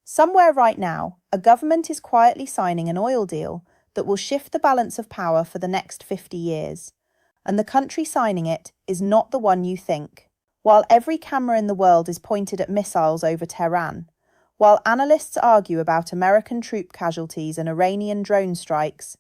Somewhere right now, a government is quietly signing an oil deal that will shift the balance of power for the next 50 years. And the country signing it is not the one you think. While every camera in the world is pointed at missiles over Tehran, while analysts argue about American troop casualties and Iranian drone strikes,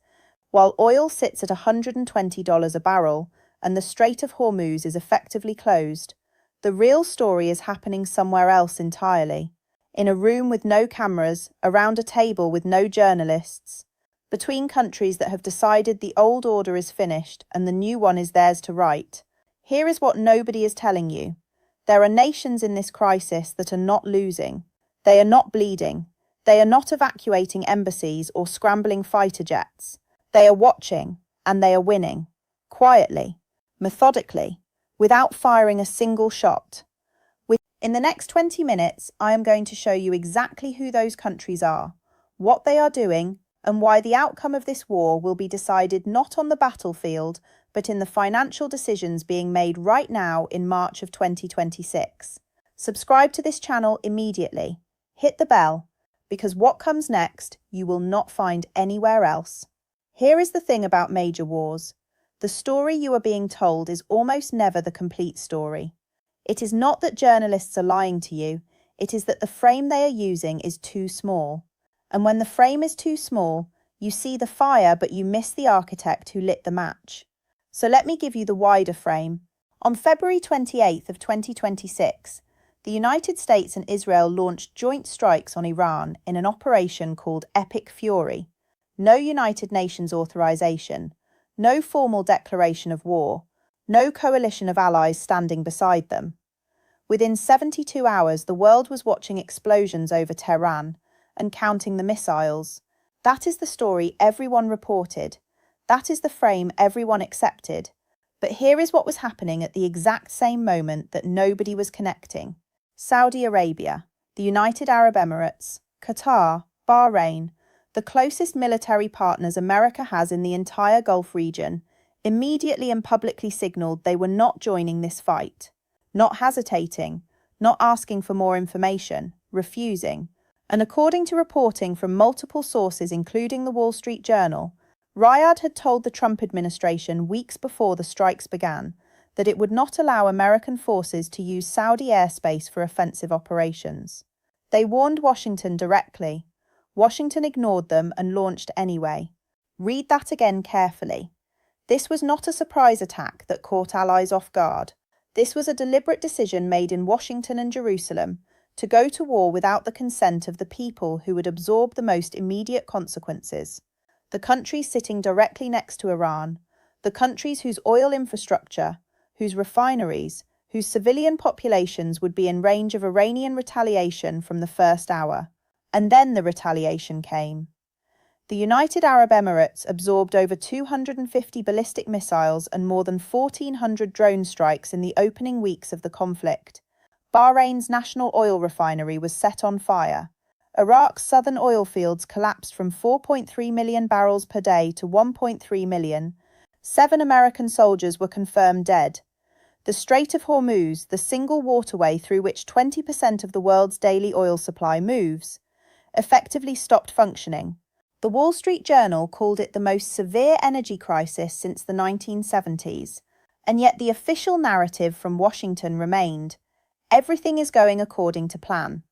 while oil sits at $120 a barrel and the Strait of Hormuz is effectively closed, the real story is happening somewhere else entirely. In a room with no cameras, around a table with no journalists, between countries that have decided the old order is finished and the new one is theirs to write. Here is what nobody is telling you. There are nations in this crisis that are not losing. They are not bleeding. They are not evacuating embassies or scrambling fighter jets. They are watching, and they are winning. Quietly, methodically, without firing a single shot. In the next 20 minutes, I am going to show you exactly who those countries are, what they are doing, and why the outcome of this war will be decided not on the battlefield, but in the financial decisions being made right now in March of 2026. Subscribe to this channel immediately. Hit the bell, because what comes next, you will not find anywhere else. Here is the thing about major wars. The story you are being told is almost never the complete story. It is not that journalists are lying to you, it is that the frame they are using is too small. And when the frame is too small, you see the fire but you miss the architect who lit the match. So let me give you the wider frame. On February 28th of 2026, the United States and Israel launched joint strikes on Iran in an operation called Epic Fury. No United Nations authorization, no formal declaration of war, no coalition of allies standing beside them. Within 72 hours, the world was watching explosions over Tehran and counting the missiles. That is the story everyone reported. That is the frame everyone accepted. But here is what was happening at the exact same moment that nobody was connecting. Saudi Arabia, the United Arab Emirates, Qatar, Bahrain, the closest military partners America has in the entire Gulf region, immediately and publicly signaled they were not joining this fight, not hesitating, not asking for more information, refusing. And according to reporting from multiple sources, including the Wall Street Journal, Riyadh had told the Trump administration weeks before the strikes began that it would not allow American forces to use Saudi airspace for offensive operations. They warned Washington directly. Washington ignored them and launched anyway. Read that again carefully. This was not a surprise attack that caught allies off guard. This was a deliberate decision made in Washington and Jerusalem to go to war without the consent of the people who would absorb the most immediate consequences. The countries sitting directly next to Iran, the countries whose oil infrastructure, whose refineries, whose civilian populations would be in range of Iranian retaliation from the first hour. And then the retaliation came. The United Arab Emirates absorbed over 250 ballistic missiles and more than 1,400 drone strikes in the opening weeks of the conflict. Bahrain's national oil refinery was set on fire. Iraq's southern oil fields collapsed from 4.3 million barrels per day to 1.3 million. 7 American soldiers were confirmed dead. The Strait of Hormuz, the single waterway through which 20% of the world's daily oil supply moves, effectively stopped functioning. The Wall Street Journal called it the most severe energy crisis since the 1970s, and yet the official narrative from Washington remained, everything is going according to plan.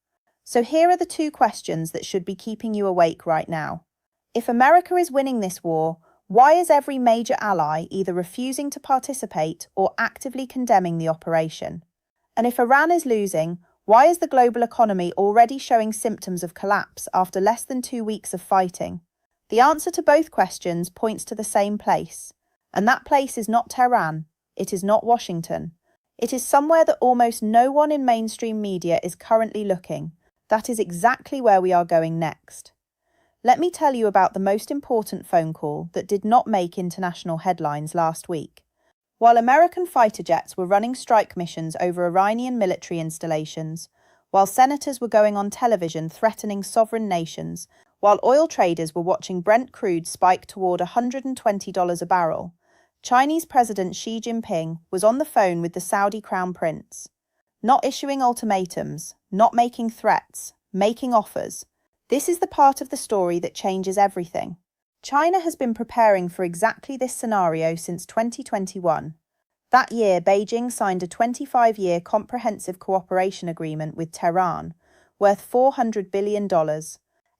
So here are the 2 questions that should be keeping you awake right now. If America is winning this war, why is every major ally either refusing to participate or actively condemning the operation? And if Iran is losing, why is the global economy already showing symptoms of collapse after less than 2 weeks of fighting? The answer to both questions points to the same place, and that place is not Tehran, it is not Washington. It is somewhere that almost no one in mainstream media is currently looking. That is exactly where we are going next. Let me tell you about the most important phone call that did not make international headlines last week. While American fighter jets were running strike missions over Iranian military installations, while senators were going on television threatening sovereign nations, while oil traders were watching Brent crude spike toward $120 a barrel, Chinese President Xi Jinping was on the phone with the Saudi Crown Prince, not issuing ultimatums, not making threats, making offers. This is the part of the story that changes everything. China has been preparing for exactly this scenario since 2021. That year, Beijing signed a 25-year comprehensive cooperation agreement with Tehran, worth $400 billion.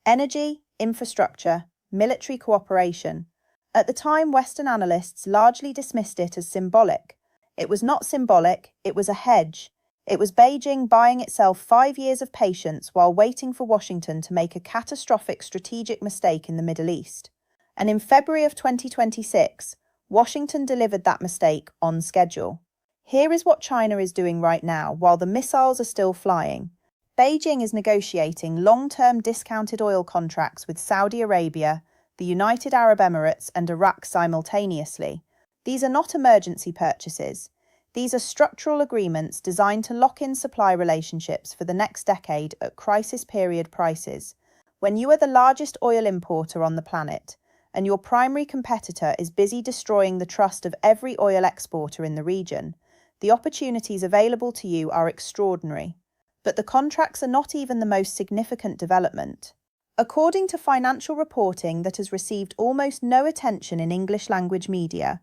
Energy, infrastructure, military cooperation. At the time, Western analysts largely dismissed it as symbolic. It was not symbolic, it was a hedge. It was Beijing buying itself 5 years of patience while waiting for Washington to make a catastrophic strategic mistake in the Middle East. And in February of 2026, Washington delivered that mistake on schedule. Here is what China is doing right now while the missiles are still flying. Beijing is negotiating long-term discounted oil contracts with Saudi Arabia, the United Arab Emirates, and Iraq simultaneously. These are not emergency purchases. These are structural agreements designed to lock in supply relationships for the next decade at crisis period prices. When you are the largest oil importer on the planet, and your primary competitor is busy destroying the trust of every oil exporter in the region, the opportunities available to you are extraordinary. But the contracts are not even the most significant development. According to financial reporting that has received almost no attention in English-language media,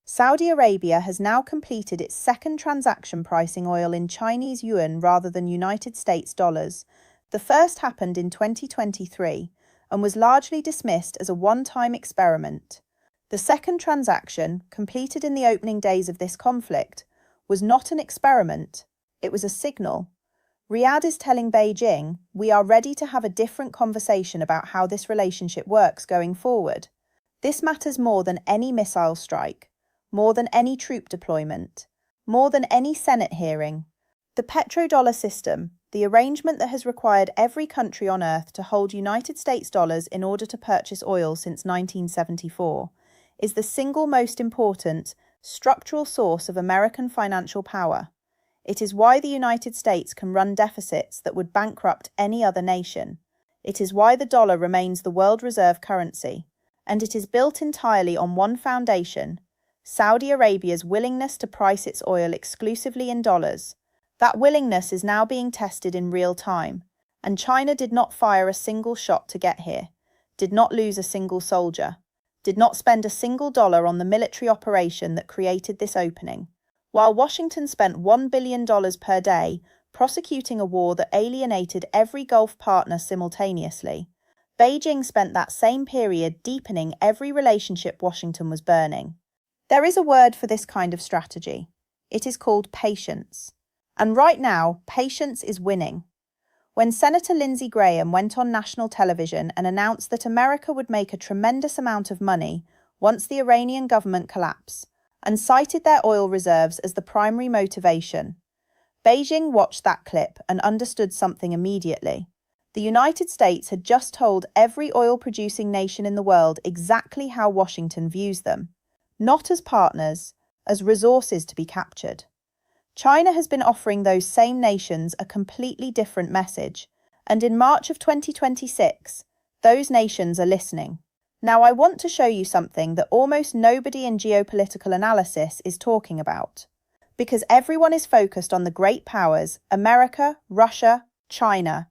Saudi Arabia has now completed its second transaction pricing oil in Chinese yuan rather than United States dollars. The first happened in 2023 and was largely dismissed as a one-time experiment. The second transaction, completed in the opening days of this conflict, was not an experiment, it was a signal. Riyadh is telling Beijing, we are ready to have a different conversation about how this relationship works going forward. This matters more than any missile strike, more than any troop deployment, more than any Senate hearing. The petrodollar system, the arrangement that has required every country on Earth to hold United States dollars in order to purchase oil since 1974, is the single most important structural source of American financial power. It is why the United States can run deficits that would bankrupt any other nation. It is why the dollar remains the world reserve currency. And it is built entirely on one foundation: Saudi Arabia's willingness to price its oil exclusively in dollars. That willingness is now being tested in real time, and China did not fire a single shot to get here, did not lose a single soldier, did not spend a single dollar on the military operation that created this opening, while Washington spent $1 billion per day prosecuting a war that alienated every Gulf partner simultaneously. Beijing spent that same period deepening every relationship Washington was burning. There is a word for this kind of strategy. It is called patience. And right now, patience is winning. When Senator Lindsey Graham went on national television and announced that America would make a tremendous amount of money once the Iranian government collapsed, and cited their oil reserves as the primary motivation, Beijing watched that clip and understood something immediately. The United States had just told every oil-producing nation in the world exactly how Washington views them. Not as partners, as resources to be captured. China has been offering those same nations a completely different message, and in March of 2026, those nations are listening. Now I want to show you something that almost nobody in geopolitical analysis is talking about. Because everyone is focused on the great powers, America, Russia, China,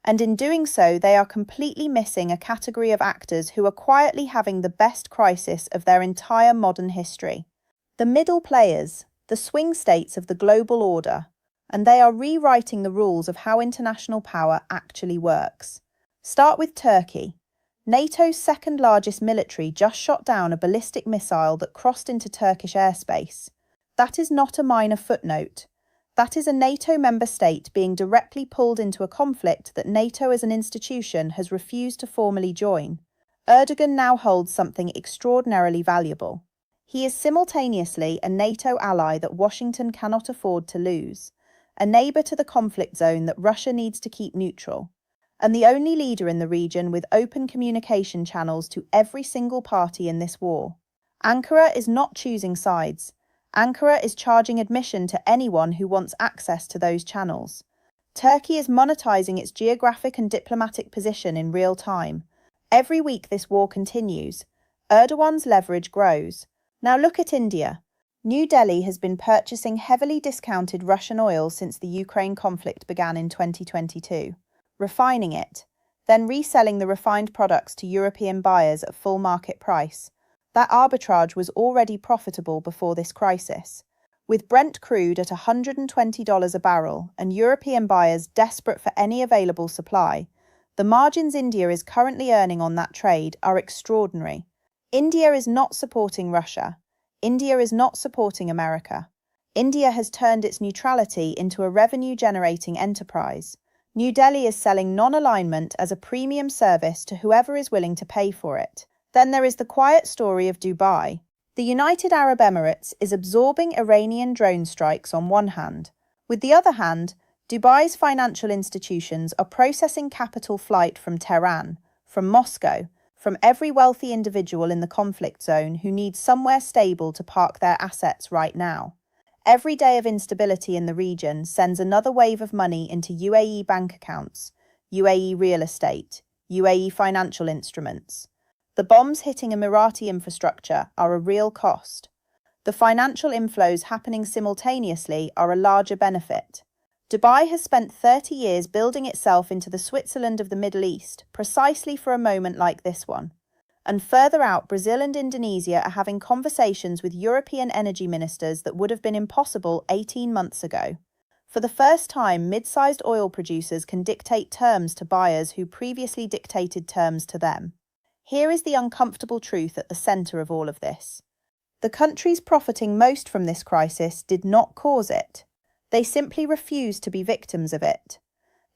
and in doing so they are completely missing a category of actors who are quietly having the best crisis of their entire modern history. The middle players, the swing states of the global order, and they are rewriting the rules of how international power actually works. Start with Turkey. NATO's second largest military just shot down a ballistic missile that crossed into Turkish airspace. That is not a minor footnote. That is a NATO member state being directly pulled into a conflict that NATO as an institution has refused to formally join. Erdogan now holds something extraordinarily valuable. He is simultaneously a NATO ally that Washington cannot afford to lose, a neighbour to the conflict zone that Russia needs to keep neutral, and the only leader in the region with open communication channels to every single party in this war. Ankara is not choosing sides. Ankara is charging admission to anyone who wants access to those channels. Turkey is monetizing its geographic and diplomatic position in real time. Every week this war continues. Erdogan's leverage grows. Now look at India. New Delhi has been purchasing heavily discounted Russian oil since the Ukraine conflict began in 2022. refining it, then reselling the refined products to European buyers at full market price. That arbitrage was already profitable before this crisis. With Brent crude at $120 a barrel and European buyers desperate for any available supply, the margins India is currently earning on that trade are extraordinary. India is not supporting Russia. India is not supporting America. India has turned its neutrality into a revenue-generating enterprise. New Delhi is selling non-alignment as a premium service to whoever is willing to pay for it. Then there is the quiet story of Dubai. The United Arab Emirates is absorbing Iranian drone strikes on one hand. With the other hand, Dubai's financial institutions are processing capital flight from Tehran, from Moscow, from every wealthy individual in the conflict zone who needs somewhere stable to park their assets right now. Every day of instability in the region sends another wave of money into UAE bank accounts, UAE real estate, UAE financial instruments. The bombs hitting Emirati infrastructure are a real cost. The financial inflows happening simultaneously are a larger benefit. Dubai has spent 30 years building itself into the Switzerland of the Middle East, precisely for a moment like this one. And further out, Brazil and Indonesia are having conversations with European energy ministers that would have been impossible 18 months ago. For the first time, mid-sized oil producers can dictate terms to buyers who previously dictated terms to them. Here is the uncomfortable truth at the centre of all of this. The countries profiting most from this crisis did not cause it. They simply refused to be victims of it.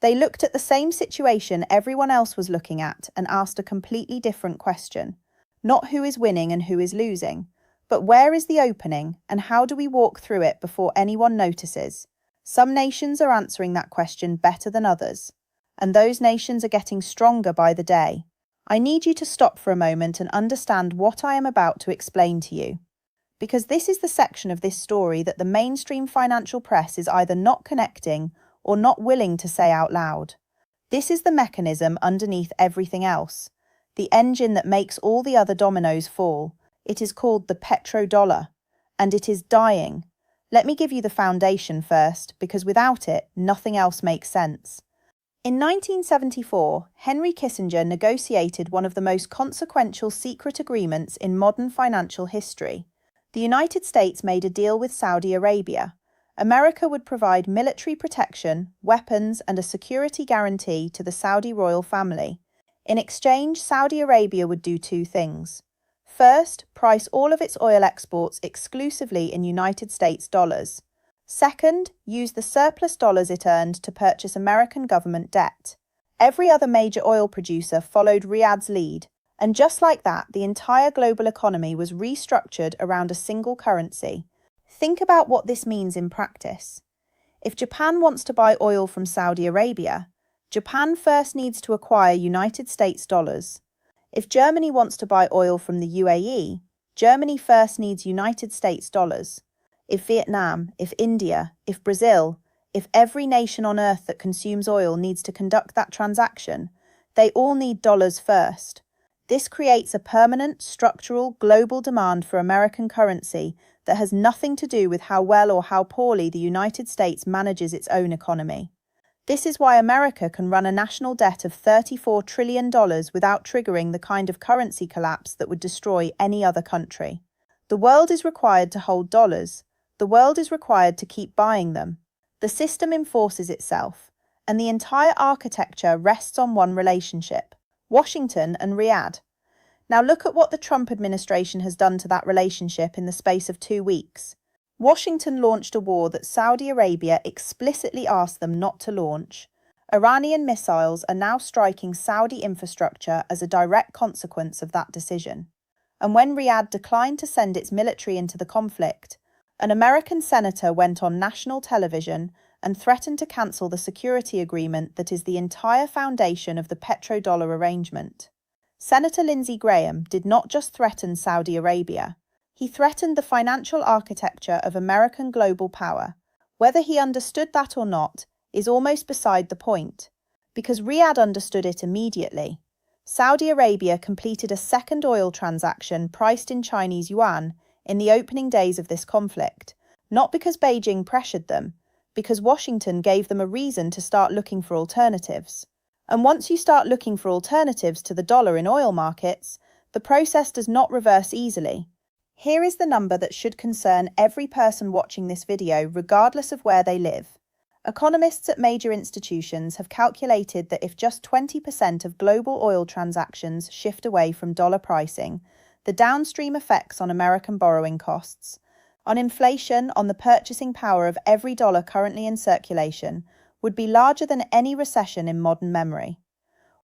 They looked at the same situation everyone else was looking at and asked a completely different question. Not who is winning and who is losing, but where is the opening and how do we walk through it before anyone notices? Some nations are answering that question better than others, and those nations are getting stronger by the day. I need you to stop for a moment and understand what I am about to explain to you. Because this is the section of this story that the mainstream financial press is either not connecting or not willing to say out loud. This is the mechanism underneath everything else, the engine that makes all the other dominoes fall. It is called the petrodollar, and it is dying. Let me give you the foundation first, because without it, nothing else makes sense. In 1974, Henry Kissinger negotiated one of the most consequential secret agreements in modern financial history. The United States made a deal with Saudi Arabia. America would provide military protection, weapons, and a security guarantee to the Saudi royal family. In exchange, Saudi Arabia would do two things. First, price all of its oil exports exclusively in United States dollars. Second, use the surplus dollars it earned to purchase American government debt. Every other major oil producer followed Riyadh's lead, and just like that, the entire global economy was restructured around a single currency. Think about what this means in practice. If Japan wants to buy oil from Saudi Arabia, Japan first needs to acquire United States dollars. If Germany wants to buy oil from the UAE, Germany first needs United States dollars. If Vietnam, if India, if Brazil, if every nation on earth that consumes oil needs to conduct that transaction, they all need dollars first. This creates a permanent, structural, global demand for American currency that has nothing to do with how well or how poorly the United States manages its own economy. This is why America can run a national debt of $34 trillion without triggering the kind of currency collapse that would destroy any other country. The world is required to hold dollars. The world is required to keep buying them. The system enforces itself, and the entire architecture rests on one relationship: Washington and Riyadh. Now look at what the Trump administration has done to that relationship in the space of 2 weeks. Washington launched a war that Saudi Arabia explicitly asked them not to launch. Iranian missiles are now striking Saudi infrastructure as a direct consequence of that decision. And when Riyadh declined to send its military into the conflict, an American senator went on national television and threatened to cancel the security agreement that is the entire foundation of the petrodollar arrangement. Senator Lindsey Graham did not just threaten Saudi Arabia. He threatened the financial architecture of American global power. Whether he understood that or not is almost beside the point, because Riyadh understood it immediately. Saudi Arabia completed a second oil transaction priced in Chinese yuan in the opening days of this conflict, not because Beijing pressured them, because Washington gave them a reason to start looking for alternatives. And once you start looking for alternatives to the dollar in oil markets, the process does not reverse easily. Here is the number that should concern every person watching this video, regardless of where they live. Economists at major institutions have calculated that if just 20% of global oil transactions shift away from dollar pricing, the downstream effects on American borrowing costs, on inflation, on the purchasing power of every dollar currently in circulation, would be larger than any recession in modern memory.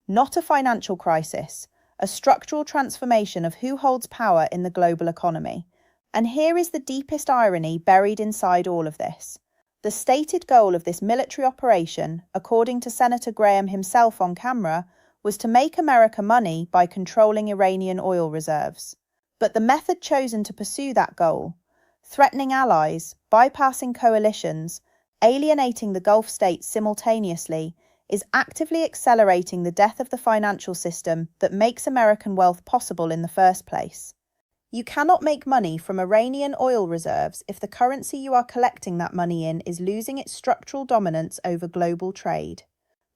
Not a financial crisis, a structural transformation of who holds power in the global economy. And here is the deepest irony buried inside all of this. The stated goal of this military operation, according to Senator Graham himself on camera, was to make America money by controlling Iranian oil reserves. But the method chosen to pursue that goal, threatening allies, bypassing coalitions, alienating the Gulf states simultaneously, is actively accelerating the death of the financial system that makes American wealth possible in the first place. You cannot make money from Iranian oil reserves if the currency you are collecting that money in is losing its structural dominance over global trade.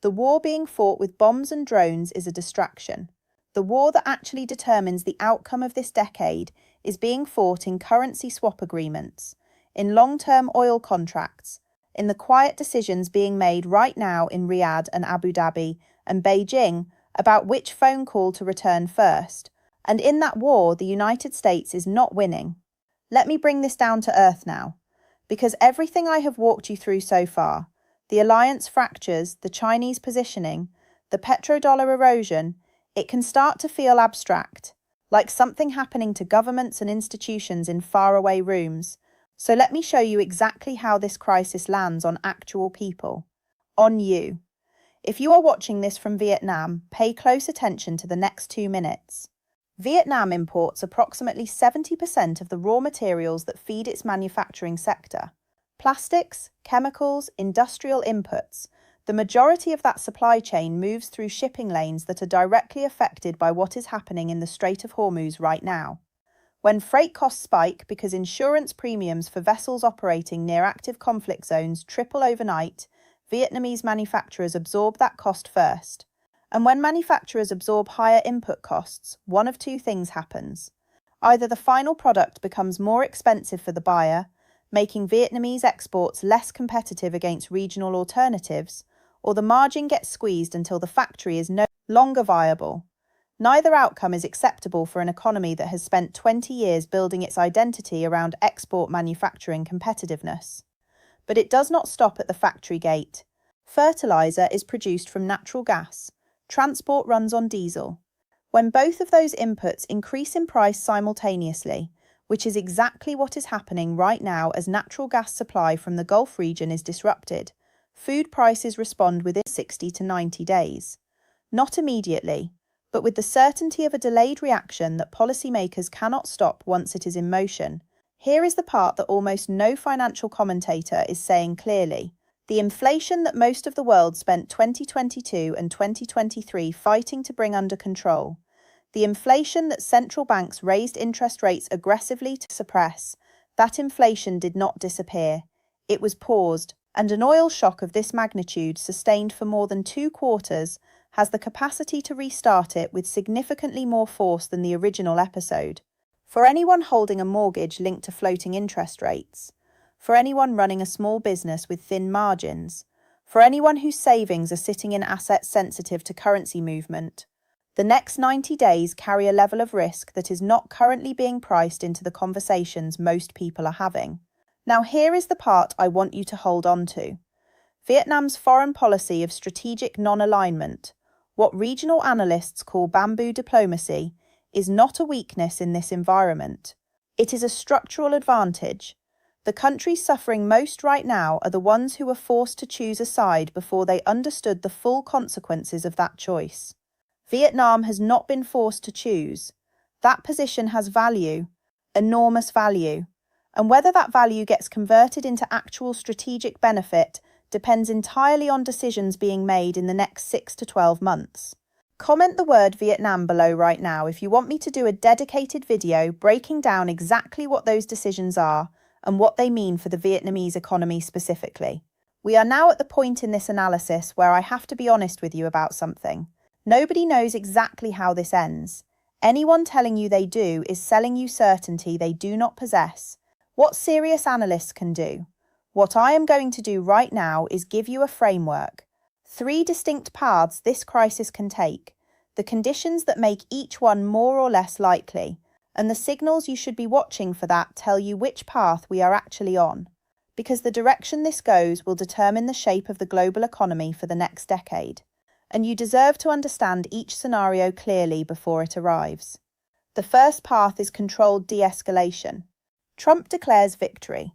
The war being fought with bombs and drones is a distraction. The war that actually determines the outcome of this decade is being fought in currency swap agreements, in long-term oil contracts, in the quiet decisions being made right now in Riyadh and Abu Dhabi and Beijing about which phone call to return first. And in that war, the United States is not winning. Let me bring this down to earth now, because everything I have walked you through so far, the alliance fractures, the Chinese positioning, the petrodollar erosion, it can start to feel abstract, like something happening to governments and institutions in faraway rooms. So let me show you exactly how this crisis lands on actual people, on you. If you are watching this from Vietnam, pay close attention to the next 2 minutes. Vietnam imports approximately 70% of the raw materials that feed its manufacturing sector. Plastics, chemicals, industrial inputs. The majority of that supply chain moves through shipping lanes that are directly affected by what is happening in the Strait of Hormuz right now. When freight costs spike because insurance premiums for vessels operating near active conflict zones triple overnight, Vietnamese manufacturers absorb that cost first. And when manufacturers absorb higher input costs, one of two things happens. Either the final product becomes more expensive for the buyer, making Vietnamese exports less competitive against regional alternatives, or the margin gets squeezed until the factory is no longer viable. Neither outcome is acceptable for an economy that has spent 20 years building its identity around export manufacturing competitiveness. But it does not stop at the factory gate. Fertilizer is produced from natural gas. Transport runs on diesel. When both of those inputs increase in price simultaneously, which is exactly what is happening right now as natural gas supply from the Gulf region is disrupted, food prices respond within 60 to 90 days. Not immediately, but with the certainty of a delayed reaction that policymakers cannot stop once it is in motion. Here is the part that almost no financial commentator is saying clearly. The inflation that most of the world spent 2022 and 2023 fighting to bring under control, the inflation that central banks raised interest rates aggressively to suppress, that inflation did not disappear. It was paused, and an oil shock of this magnitude, sustained for more than 2 quarters, has the capacity to restart it with significantly more force than the original episode. For anyone holding a mortgage linked to floating interest rates, for anyone running a small business with thin margins, for anyone whose savings are sitting in assets sensitive to currency movement, the next 90 days carry a level of risk that is not currently being priced into the conversations most people are having. Now here is the part I want you to hold on to. Vietnam's foreign policy of strategic non-alignment, what regional analysts call bamboo diplomacy, is not a weakness in this environment. It is a structural advantage. The countries suffering most right now are the ones who were forced to choose a side before they understood the full consequences of that choice. Vietnam has not been forced to choose. That position has value, enormous value, and whether that value gets converted into actual strategic benefit depends entirely on decisions being made in the next 6 to 12 months. Comment the word Vietnam below right now if you want me to do a dedicated video breaking down exactly what those decisions are and what they mean for the Vietnamese economy specifically. We are now at the point in this analysis where I have to be honest with you about something. Nobody knows exactly how this ends. Anyone telling you they do is selling you certainty they do not possess. What serious analysts can do? What I am going to do right now is give you a framework. 3 distinct paths this crisis can take, the conditions that make each one more or less likely, and the signals you should be watching for that tell you which path we are actually on. Because the direction this goes will determine the shape of the global economy for the next decade, and you deserve to understand each scenario clearly before it arrives. The first path is controlled de-escalation. Trump declares victory.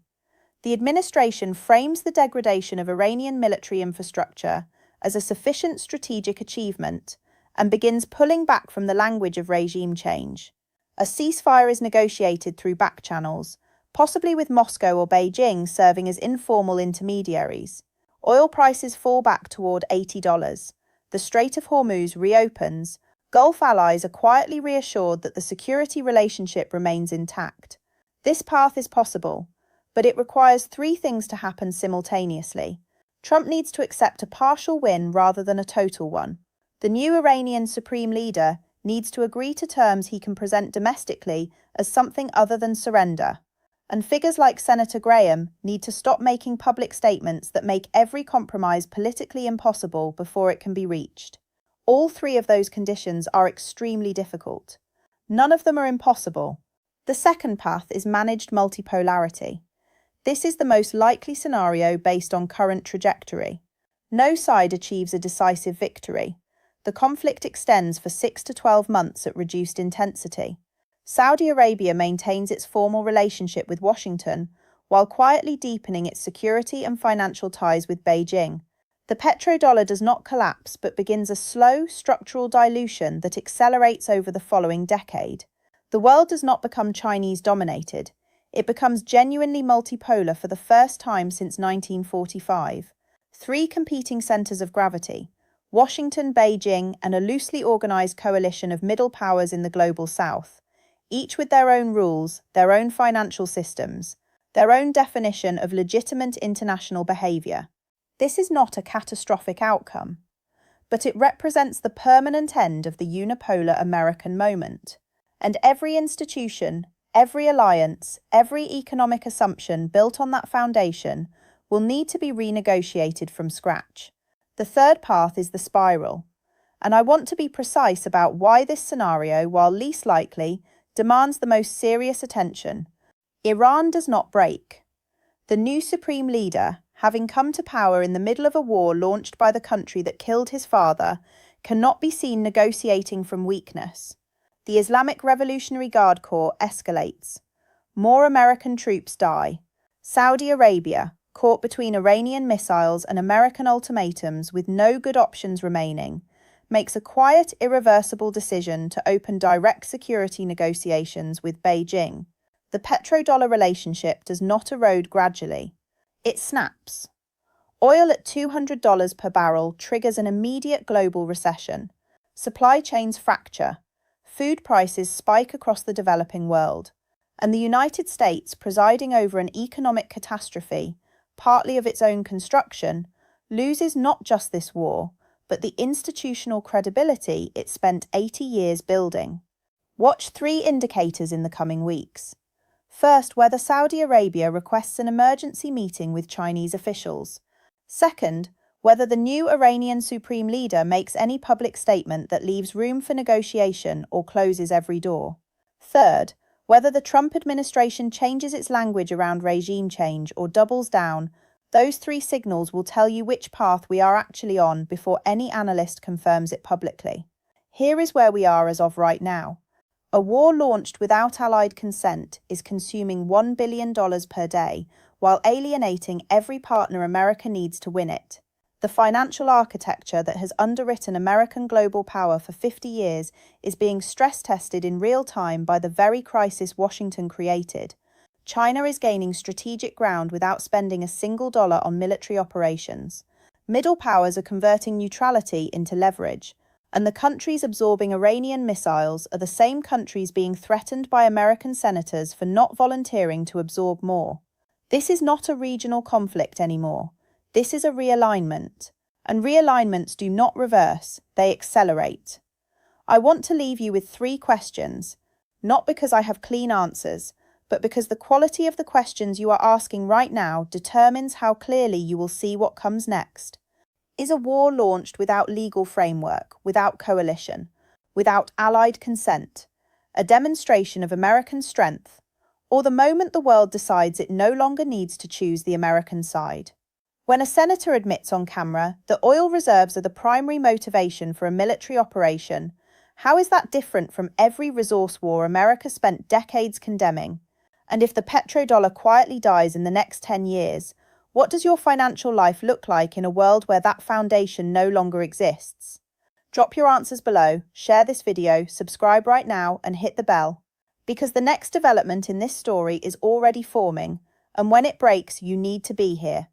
The administration frames the degradation of Iranian military infrastructure as a sufficient strategic achievement and begins pulling back from the language of regime change. A ceasefire is negotiated through back channels, possibly with Moscow or Beijing serving as informal intermediaries. Oil prices fall back toward $80. The Strait of Hormuz reopens. Gulf allies are quietly reassured that the security relationship remains intact. This path is possible, but it requires 3 things to happen simultaneously. Trump needs to accept a partial win rather than a total one. The new Iranian supreme leader needs to agree to terms he can present domestically as something other than surrender. And figures like Senator Graham need to stop making public statements that make every compromise politically impossible before it can be reached. All 3 of those conditions are extremely difficult. None of them are impossible. The second path is managed multipolarity. This is the most likely scenario based on current trajectory. No side achieves a decisive victory. The conflict extends for 6 to 12 months at reduced intensity. Saudi Arabia maintains its formal relationship with Washington, while quietly deepening its security and financial ties with Beijing. The petrodollar does not collapse but begins a slow, structural dilution that accelerates over the following decade. The world does not become Chinese-dominated. It becomes genuinely multipolar for the first time since 1945. 3 competing centers of gravity, Washington, Beijing, and a loosely organized coalition of middle powers in the global south, each with their own rules, their own financial systems, their own definition of legitimate international behavior. This is not a catastrophic outcome, but it represents the permanent end of the unipolar American moment. And every institution, every alliance, every economic assumption built on that foundation will need to be renegotiated from scratch. The third path is the spiral, and I want to be precise about why this scenario, while least likely, demands the most serious attention. Iran does not break. The new supreme leader, having come to power in the middle of a war launched by the country that killed his father, cannot be seen negotiating from weakness. The Islamic Revolutionary Guard Corps escalates. More American troops die. Saudi Arabia, caught between Iranian missiles and American ultimatums with no good options remaining, makes a quiet, irreversible decision to open direct security negotiations with Beijing. The petrodollar relationship does not erode gradually. It snaps. Oil at $200 per barrel triggers an immediate global recession. Supply chains fracture. Food prices spike across the developing world. And the United States, presiding over an economic catastrophe, partly of its own construction, loses not just this war, but the institutional credibility it spent 80 years building. Watch 3 indicators in the coming weeks. First, whether Saudi Arabia requests an emergency meeting with Chinese officials. Second, whether the new Iranian supreme leader makes any public statement that leaves room for negotiation or closes every door. Third, whether the Trump administration changes its language around regime change or doubles down. Those 3 signals will tell you which path we are actually on before any analyst confirms it publicly. Here is where we are as of right now. A war launched without Allied consent is consuming $1 billion per day, while alienating every partner America needs to win it. The financial architecture that has underwritten American global power for 50 years is being stress-tested in real time by the very crisis Washington created. China is gaining strategic ground without spending a single dollar on military operations. Middle powers are converting neutrality into leverage, and the countries absorbing Iranian missiles are the same countries being threatened by American senators for not volunteering to absorb more. This is not a regional conflict anymore. This is a realignment, and realignments do not reverse, they accelerate. I want to leave you with 3 questions, not because I have clean answers, but because the quality of the questions you are asking right now determines how clearly you will see what comes next. Is a war launched without legal framework, without coalition, without allied consent, a demonstration of American strength, or the moment the world decides it no longer needs to choose the American side? When a senator admits on camera that oil reserves are the primary motivation for a military operation, how is that different from every resource war America spent decades condemning? And if the petrodollar quietly dies in the next 10 years, what does your financial life look like in a world where that foundation no longer exists? Drop your answers below, share this video, subscribe right now, and hit the bell. Because the next development in this story is already forming, and when it breaks, you need to be here.